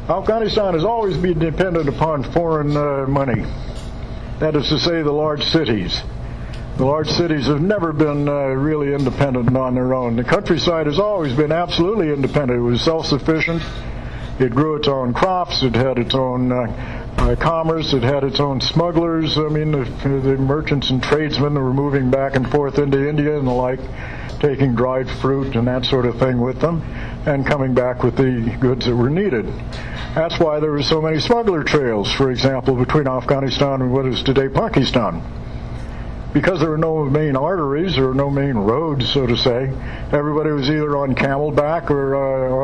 Afghanistan has always been dependent upon foreign money. That is to say, the large cities. The large cities have never been really independent on their own. The countryside has always been absolutely independent. It was self-sufficient. It grew its own crops. It had its own commerce. It had its own smugglers. I mean, the merchants and tradesmen were moving back and forth into India and the like, taking dried fruit and that sort of thing with them, and coming back with the goods that were needed. That's why there were so many smuggler trails, for example, between Afghanistan and what is today Pakistan. Because there were no main arteries, there were no main roads, so to say, everybody was either on camelback or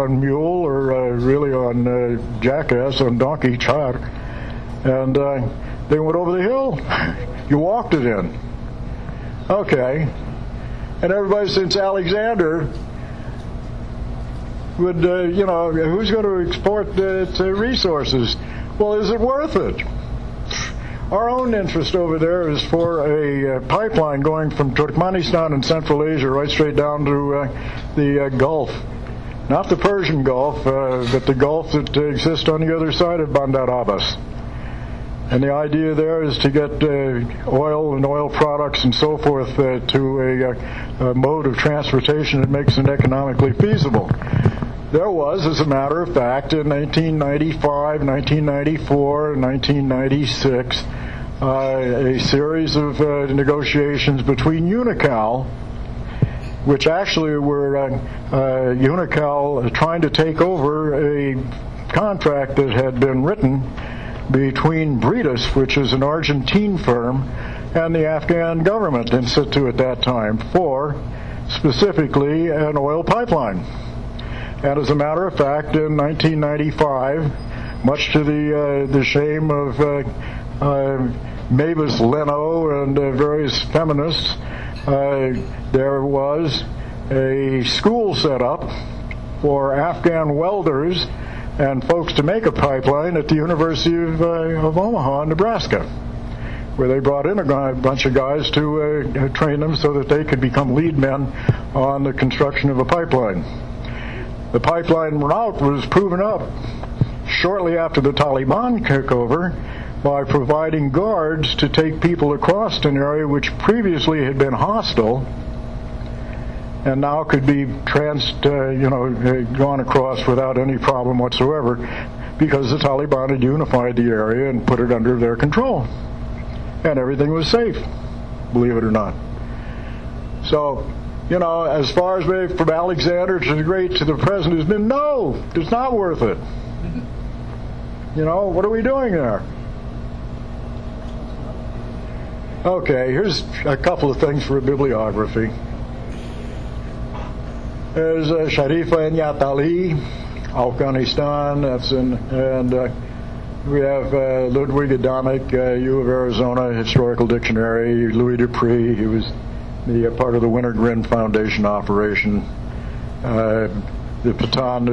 on mule or really on jackass, on donkey, char. And they went over the hill. You walked it in. Okay. And everybody since Alexander would, who's going to export to resources? Well, is it worth it? Our own interest over there is for a pipeline going from Turkmenistan and Central Asia right straight down to the Gulf. Not the Persian Gulf, but the Gulf that exists on the other side of Bandar Abbas. And the idea there is to get oil and oil products and so forth to a mode of transportation that makes it economically feasible. There was, as a matter of fact, in 1995, 1994, 1996, a series of negotiations between Unical, which actually were Unical trying to take over a contract that had been written between Bridas, which is an Argentine firm, and the Afghan government in situ at that time for specifically an oil pipeline. And as a matter of fact, in 1995, much to the shame of Mavis Leno and various feminists, there was a school set up for Afghan welders and folks to make a pipeline at the University of Omaha, Nebraska, where they brought in a bunch of guys to train them so that they could become lead men on the construction of a pipeline. The pipeline route was proven up shortly after the Taliban took over by providing guards to take people across an area which previously had been hostile and now could be gone across without any problem whatsoever because the Taliban had unified the area and put it under their control. And everything was safe, believe it or not. So, as far as from Alexander to the Great to the present has been, no, it's not worth it. What are we doing there? Okay, here's a couple of things for a bibliography. There's Sharifa and Yatali, Afghanistan, and we have Ludwig Adamek, U of Arizona, Historical Dictionary, Louis Dupree, he was the part of the Wintergren Foundation operation. The Patan,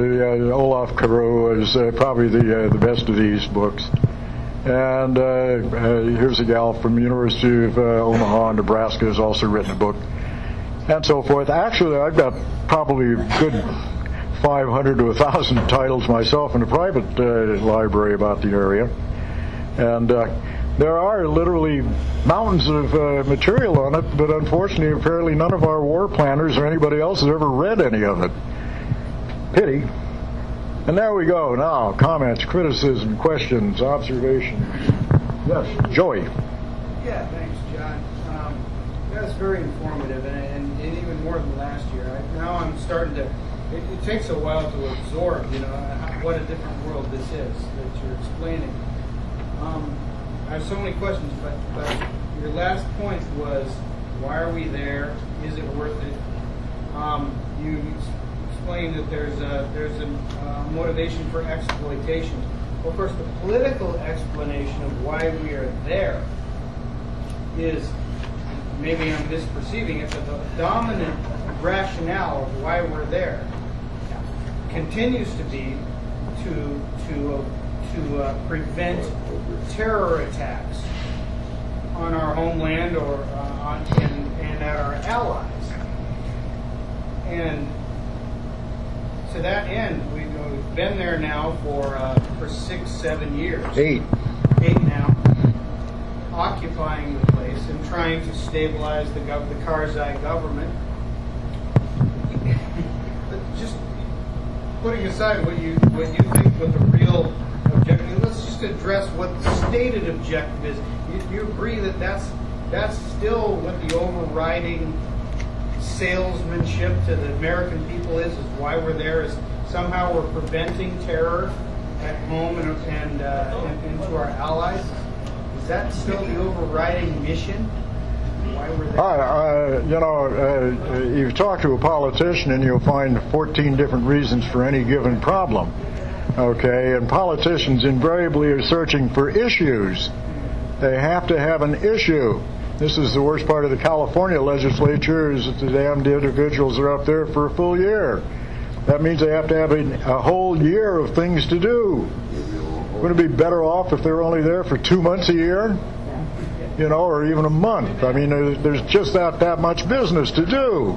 Olaf Carew is probably the best of these books. And here's a gal from the University of Omaha, Nebraska, has also written a book, and so forth. Actually, I've got probably a good 500 to 1,000 titles myself in a private library about the area. And there are literally mountains of material on it, but unfortunately, apparently none of our war planners or anybody else has ever read any of it. Pity. And there we go. Now, comments, criticism, questions, observations. Yes, Joey. Yeah, thanks, John. That's very informative, and even more than last year. Now I'm starting to. It takes a while to absorb, what a different world this is that you're explaining. I have so many questions, but your last point was, why are we there? Is it worth it? You explained that there's a motivation for exploitation. Well, of course, the political explanation of why we are there is, maybe I'm misperceiving it, but the dominant rationale of why we're there continues to be to prevent terror attacks on our homeland or and at our allies. And to that end, been there now for 6, 7 years. 8 now, occupying the place and trying to stabilize the Karzai government. Just putting aside what you think what the real objective, let's just address what the stated objective is. You agree that that's still what the overriding salesmanship to the American people is why we're there, is somehow we're preventing terror at home and to our allies? Is that still the overriding mission? Why we're there? You talk to a politician and you'll find 14 different reasons for any given problem. Okay, and politicians invariably are searching for issues. They have to have an issue. This is the worst part of the California legislature, is that the damned individuals are up there for a full year. That means they have to have a whole year of things to do. Wouldn't it be better off if they were only there for 2 months a year? Or even a month. I mean, there's just that much business to do,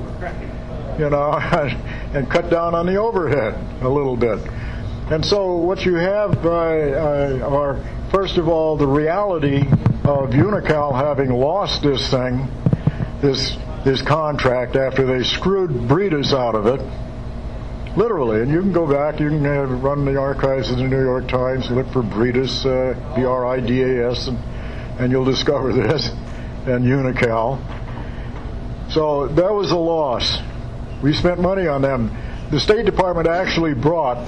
and cut down on the overhead a little bit. And so what you have are, first of all, the reality of Unocal having lost this thing, this contract, after they screwed Bridas out of it, literally. And you can go back, you can run the archives of the New York Times, look for Bridas, B-R-I-D-A-S, and you'll discover this, and Unocal. So that was a loss. We spent money on them. The State Department actually brought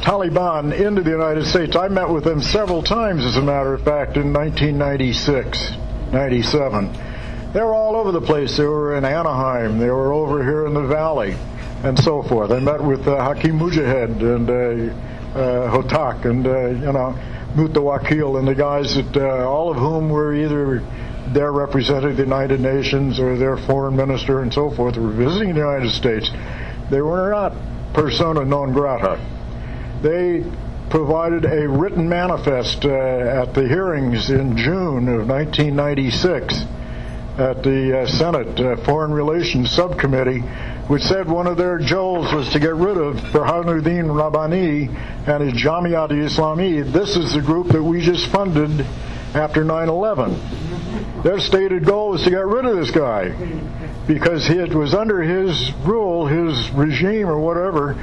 Taliban into the United States. I met with them several times, as a matter of fact, in 1996, 97. They were all over the place. They were in Anaheim. They were over here in the Valley, and so forth. I met with Hakim Mujahid and Hotak and, Mutawakil, and the guys that, all of whom were either their representative of the United Nations or their foreign minister and so forth, were visiting the United States. They were not persona non grata. They provided a written manifest at the hearings in June of 1996 at the Senate Foreign Relations Subcommittee, which said one of their goals was to get rid of Burhanuddin Rabbani and his Jamiat-e-Islami. This is the group that we just funded after 9/11. Their stated goal was to get rid of this guy because it was under his rule, his regime or whatever,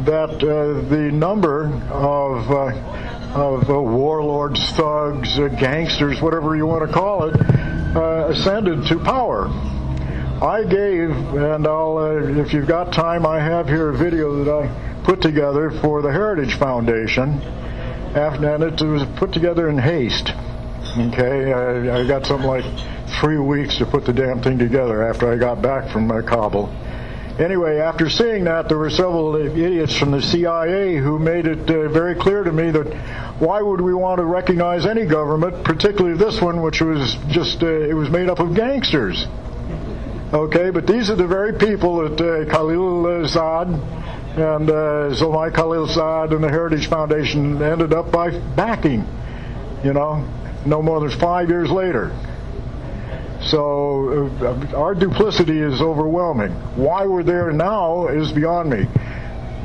that the number of warlords, thugs, gangsters, whatever you want to call it, ascended to power. I gave, and I'll, if you've got time, I have here a video that I put together for the Heritage Foundation, and it was put together in haste. Okay, I got something like 3 weeks to put the damn thing together after I got back from Kabul. Anyway, after seeing that, there were several idiots from the CIA who made it very clear to me that why would we want to recognize any government, particularly this one, which was just, it was made up of gangsters. Okay, but these are the very people that Khalil Saad and Zolmai Khalil Saad and the Heritage Foundation ended up by backing, no more than 5 years later. So our duplicity is overwhelming. Why we're there now is beyond me.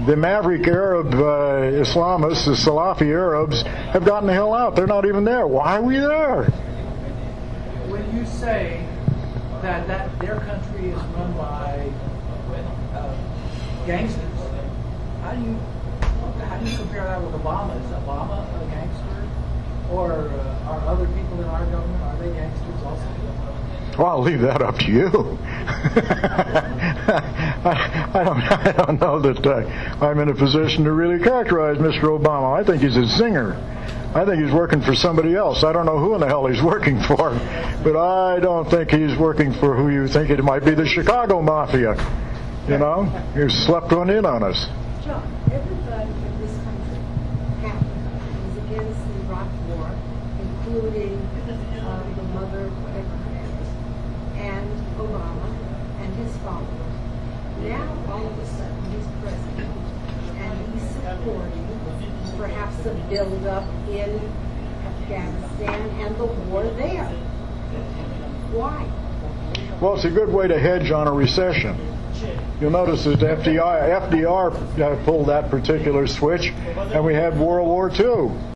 The maverick Arab Islamists, the Salafi Arabs, have gotten the hell out. They're not even there. Why are we there? When you say that their country is run by gangsters, how do you compare that with Obama? Is Obama a gangster? Or are other people in our government, are they gangsters also? Well, I'll leave that up to you. I don't know that I'm in a position to really characterize Mr. Obama. I think he's a zinger. I think he's working for somebody else. I don't know who in the hell he's working for, but I don't think he's working for who you think it might be, the Chicago Mafia. He slept one in on us. John, everybody in this country is against the Iraq War, including the mother, whatever her name is, and Obama and his followers. Now, all of a sudden, he's president, and he's supporting perhaps a build-up in Afghanistan and the war there. Why? Well, it's a good way to hedge on a recession. You'll notice that FDR pulled that particular switch, and we had World War II.